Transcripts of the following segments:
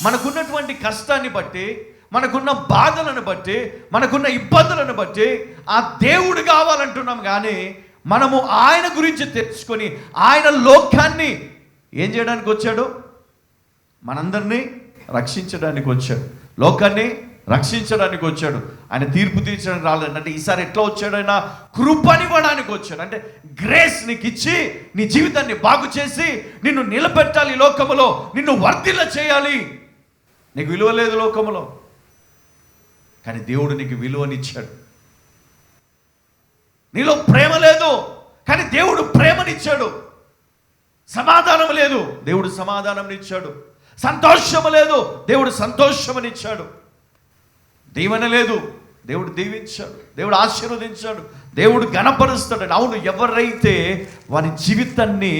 మనకున్నటువంటి కష్టాన్ని బట్టి, మనకున్న బాధలను బట్టి, మనకున్న ఇబ్బందులను బట్టి ఆ దేవుడు కావాలంటున్నాం. కానీ మనము ఆయన గురించి తెలుసుకొని ఆయన లోకాన్ని ఏం చేయడానికి వచ్చాడు? మనందరినీ రక్షించడానికి వచ్చాడు. లోకాన్ని రక్షించడానికి వచ్చాడు. ఆయన తీర్పు తీర్చడానికి రాలేదు. అంటే ఈసారి ఎట్లా వచ్చాడు? ఆయన కృపనివ్వడానికి వచ్చాడు. అంటే గ్రేస్ నీకు ఇచ్చి నీ జీవితాన్ని బాగు చేసి నిన్ను నిలబెట్టాలి. లోకములో నిన్ను వర్ధిల్ల చేయాలి. నీకు విలువ లేదు లోకములో, కానీ దేవుడు నీకు విలువనిచ్చాడు. నీలో ప్రేమ లేదు, కానీ దేవుడు ప్రేమనిచ్చాడు. సమాధానం లేదు, దేవుడు సమాధానంనిచ్చాడు. సంతోషము లేదు, దేవుడు సంతోషమునిచ్చాడు. దీవెన లేదు, దేవుడు దీవించాడు. దేవుడు ఆశీర్వదించాడు. దేవుడు ఘనపరుస్తాడు. అవును, ఎవరైతే వారి జీవితాన్ని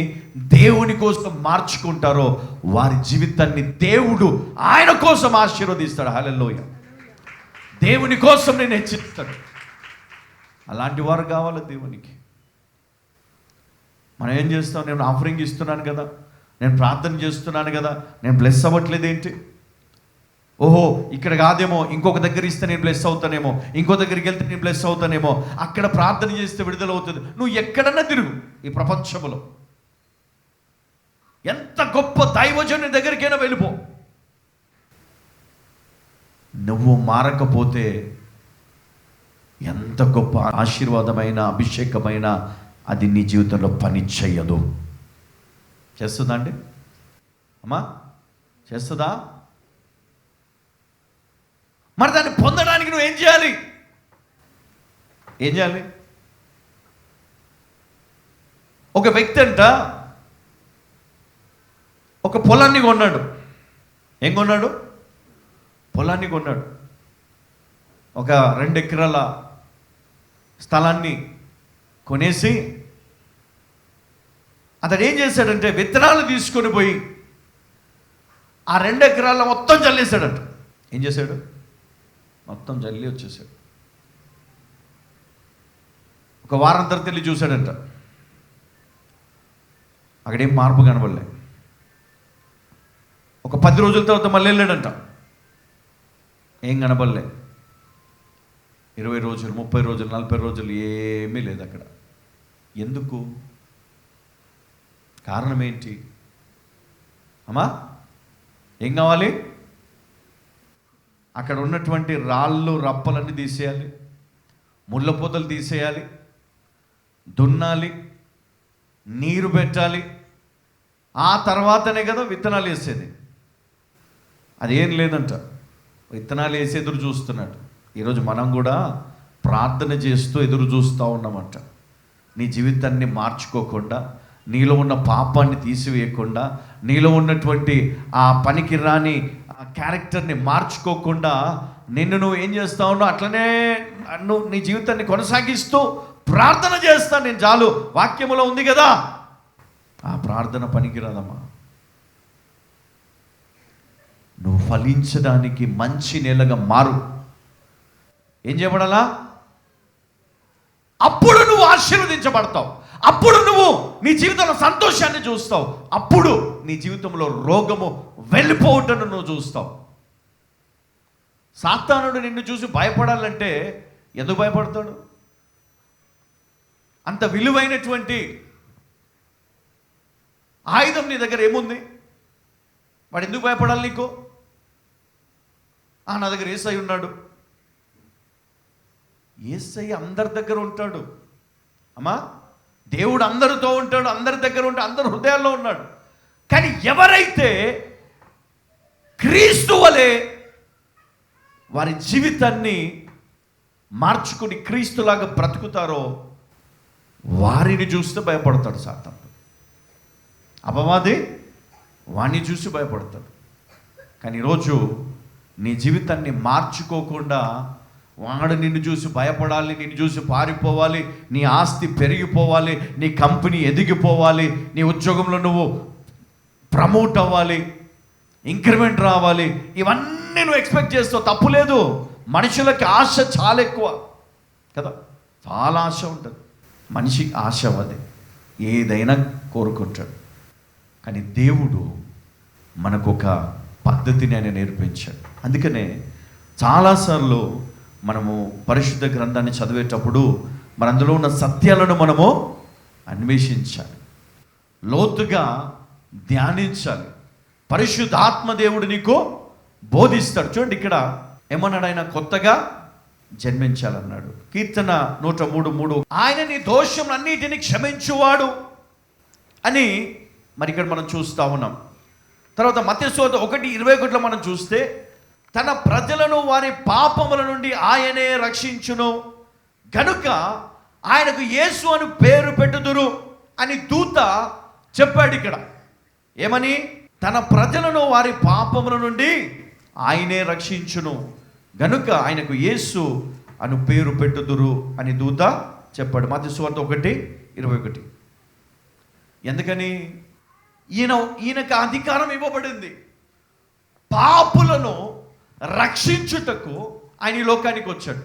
దేవుని కోసం మార్చుకుంటారో వారి జీవితాన్ని దేవుడు ఆయన కోసం ఆశీర్వదిస్తాడు. హల్లెలూయా. దేవుని కోసం నేను హెచ్చిస్తాడు. అలాంటి వారు కావాలి దేవునికి. మనం ఏం చేస్తాం? నేను ఆఫరింగ్ ఇస్తున్నాను కదా, నేను ప్రార్థన చేస్తున్నాను కదా, నేను బ్లెస్ అవ్వట్లేదు ఏంటి? ఓహో, ఇక్కడ కాదేమో, ఇంకొక దగ్గర ఇస్తే నేను బ్లెస్ అవుతానేమో, ఇంకో దగ్గరికి వెళ్తే నేను బ్లెస్ అవుతానేమో, అక్కడ ప్రార్థన చేస్తే విడుదల అవుతుంది. నువ్వు ఎక్కడన్నా తిరుగు ఈ ప్రపంచంలో, ఎంత గొప్ప దైవజనుని దగ్గరికైనా వెళ్ళిపో, నువ్వు మారకపోతే ఎంత గొప్ప ఆశీర్వాదమైన అభిషేకమైన అది నీ జీవితంలో పని చెయ్యదు. చేస్తుందా అండి అమ్మా? చేస్తుందా? మరి దాన్ని పొందడానికి నువ్వు ఏం చేయాలి? ఏం చేయాలి? ఒక వ్యక్తి అంట ఒక పొలాన్ని కొన్నాడు. ఏం కొన్నాడు? పొలాన్ని కొన్నాడు. ఒక 2 ఎకరాల స్థలాన్ని కొనేసి అతడు ఏం చేశాడంటే విత్తనాలు తీసుకొని పోయి ఆ 2 ఎకరాల మొత్తం చల్లేశాడంట. ఏం చేశాడు? మొత్తం జల్లి వచ్చేసాడు. ఒక వారం తర్వాత వెళ్ళి చూశాడంట. అక్కడేం మార్పు కనబడలే. ఒక 10 రోజుల తర్వాత మళ్ళీ వెళ్ళాడంట. ఏం కనబడలే. 20 రోజులు, 30 రోజులు, 40 రోజులు ఏమీ లేదు అక్కడ. ఎందుకు? కారణం ఏంటి అమ్మా? ఏం కావాలి? అక్కడ ఉన్నటువంటి రాళ్ళు రప్పలన్నీ తీసేయాలి, ముళ్ళ పొదలు తీసేయాలి, దున్నాలి, నీరు పెట్టాలి. ఆ తర్వాతనే కదా విత్తనాలు వేసేది. అదేం లేదంట. విత్తనాలు వేసి ఎదురు చూస్తున్నాడు. ఈరోజు మనం కూడా ప్రార్థన చేస్తూ ఎదురు చూస్తూ ఉన్నామంట. నీ జీవితాన్ని మార్చుకోకుండా, నీలో ఉన్న పాపాన్ని తీసివేయకుండా, నీలో ఉన్నటువంటి ఆ పనికి రాని క్యారెక్టర్ని మార్చుకోకుండా నిన్ను నువ్వు ఏం చేస్తా ఉన్నావు? అట్లనే నువ్వు నీ జీవితాన్ని కొనసాగిస్తూ ప్రార్థన చేస్తా నేను చాలు, వాక్యములో ఉంది కదా. ఆ ప్రార్థన పనికిరాదమ్మా. నువ్వు ఫలించడానికి మంచి నేలగా మారు. ఏం చేయబడాలా? అప్పుడు నువ్వు ఆశీర్వదించబడతావు. అప్పుడు నువ్వు నీ జీవితంలో సంతోషాన్ని చూస్తావు. అప్పుడు నీ జీవితంలో రోగము వెళ్ళిపోవటను నువ్వు చూస్తావు. సాతానుడు నిన్ను చూసి భయపడాలంటే ఎందుకు భయపడతాడు? అంత విలువైనటువంటి ఆయుధం నీ దగ్గర ఏముంది? వాడు ఎందుకు భయపడాలి నీకు? నా దగ్గర యేసయ్య ఉన్నాడు. యేసయ్య అందరి దగ్గర ఉంటాడు అమ్మా. దేవుడు అందరితో ఉంటాడు, అందరి దగ్గర ఉంటాడు, అందరి హృదయాల్లో ఉన్నాడు. కానీ ఎవరైతే క్రీస్తు వలె వారి జీవితాన్ని మార్చుకుని క్రీస్తులాగా బ్రతుకుతారో వారిని చూస్తే భయపడతాడు సాతాను. అపవాది వాణ్ణి చూసి భయపడతాడు. కానీ ఈరోజు నీ జీవితాన్ని మార్చుకోకుండా వాడు నిన్ను చూసి భయపడాలి, నిన్ను చూసి పారిపోవాలి, నీ ఆస్తి పెరిగిపోవాలి, నీ కంపెనీ ఎదిగిపోవాలి, నీ ఉద్యోగంలో నువ్వు ప్రమోట్ అవ్వాలి, ఇంక్రిమెంట్ రావాలి, ఇవన్నీ నువ్వు ఎక్స్పెక్ట్ చేస్తావు. తప్పు లేదు. మనుషులకి ఆశ చాలా ఎక్కువ కదా, చాలా ఆశ ఉంటుంది. మనిషి ఆశ అది ఏదైనా కోరుకుంటాడు. కానీ దేవుడు మనకొక పద్ధతిని ఆయన నేర్పించాడు. అందుకనే చాలాసార్లు మనము పరిశుద్ధ గ్రంథాన్ని చదివేటప్పుడు మన అందులో ఉన్న సత్యాలను మనము అన్వేషించాలి, లోతుగా ధ్యానించాలి. పరిశుద్ధాత్మ దేవుడు నీకు బోధిస్తాడు. చూడండి, ఇక్కడ ఏమన్నాడు ఆయన? కొత్తగా జన్మించాలన్నాడు. కీర్తన 103:3 ఆయన నీ దోషములన్నిటిని క్షమించువాడు అని మరి ఇక్కడ మనం చూస్తూ ఉన్నాం. తర్వాత మత్తయి సువార్త 1:21 మనం చూస్తే తన ప్రజలను వారి పాపముల నుండి ఆయనే రక్షించును గనుక ఆయనకు యేసు అని పేరు పెట్టుదురు అని దూత చెప్పాడు. ఇక్కడ ఏమని? తన ప్రజలను వారి పాపముల నుండి ఆయనే రక్షించును గనుక ఆయనకు యేసు అను పేరు పెట్టుదురు అని దూత చెప్పాడు. మత్తయి సువార్త 1:21. ఎందుకని? ఈయనకు అధికారం ఇవ్వబడింది. పాపులను రక్షించుటకు ఆయన ఈ లోకానికి వచ్చాడు.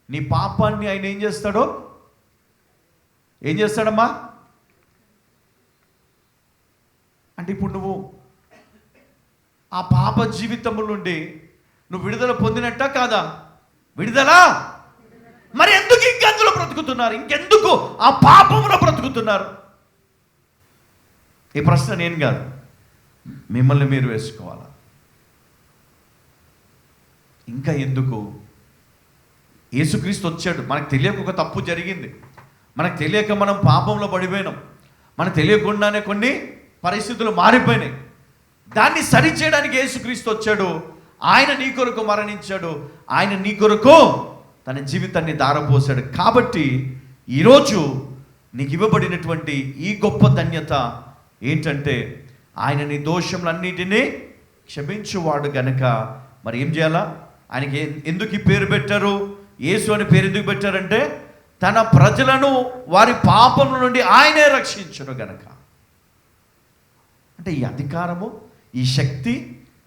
నీ పాపాన్ని ఆయన ఏం చేస్తాడమ్మా? అంటే ఇప్పుడు నువ్వు ఆ పాప జీవితం నుండి నువ్వు విడుదల పొందినట్ట కాదా? విడుదల. మరి ఎందుకు ఇంకెందులో బ్రతుకుతున్నారు? ఇంకెందుకు ఆ పాపంలో బ్రతుకుతున్నారు? ఈ ప్రశ్న నేను కాదు, మిమ్మల్ని మీరు వేసుకోవాలా. ఇంకా ఎందుకు? యేసుక్రీస్తు వచ్చాడు, మనకు తెలియక ఒక తప్పు జరిగింది, మనకు తెలియక మనం పాపంలో పడిపోయినాం, మనకు తెలియకుండానే కొన్ని పరిస్థితులు మారిపోయినాయి. దాన్ని సరిచేయడానికి యేసుక్రీస్తు వచ్చాడు. ఆయన నీ కొరకు మరణించాడు, ఆయన నీ కొరకు తన జీవితాన్ని దారపోసాడు. కాబట్టి ఈరోజు నీకు ఇవ్వబడినటువంటి ఈ గొప్ప ధన్యత ఏంటంటే ఆయన నీ దోషములన్నిటినీ క్షమించువాడు గనక మరి ఏం చేయాలా? ఆయనకి ఎందుకు ఈ పేరు పెట్టారు? యేసు అని పేరు ఎందుకు పెట్టారంటే తన ప్రజలను వారి పాపం నుండి ఆయనే రక్షించును గనక. అంటే ఈ అధికారము, ఈ శక్తి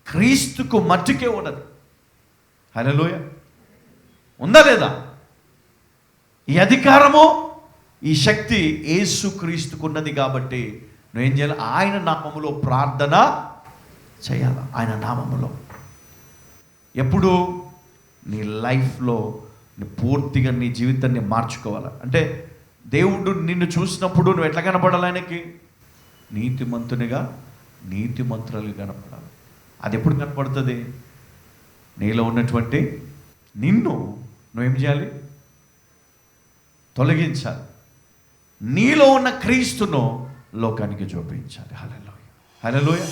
క్రీస్తుకు మట్టుకే ఉన్నది. హల్లెలూయా! ఉందా లేదా? ఈ అధికారము, ఈ శక్తి యేసు క్రీస్తుకు ఉన్నది. కాబట్టి నువ్వేం చేయాలి? ఆయన నామములో ప్రార్థన చేయాలి. ఆయన నామములో ఎప్పుడు నీ లైఫ్లో పూర్తిగా నీ జీవితాన్ని మార్చుకోవాలి. అంటే దేవుడు నిన్ను చూసినప్పుడు నువ్వు ఎట్లా కనపడాలి? ఆయనకి నీతిమంతునిగా, నీతిమంతులుగా కనపడాలి. అది ఎప్పుడు కనపడుతుంది? నీలో ఉన్నటువంటి నువ్వేం చేయాలి? తొలగించాలి. నీలో ఉన్న క్రీస్తును లోకానికి చూపించాలి. హల్లెలూయా, హల్లెలూయా.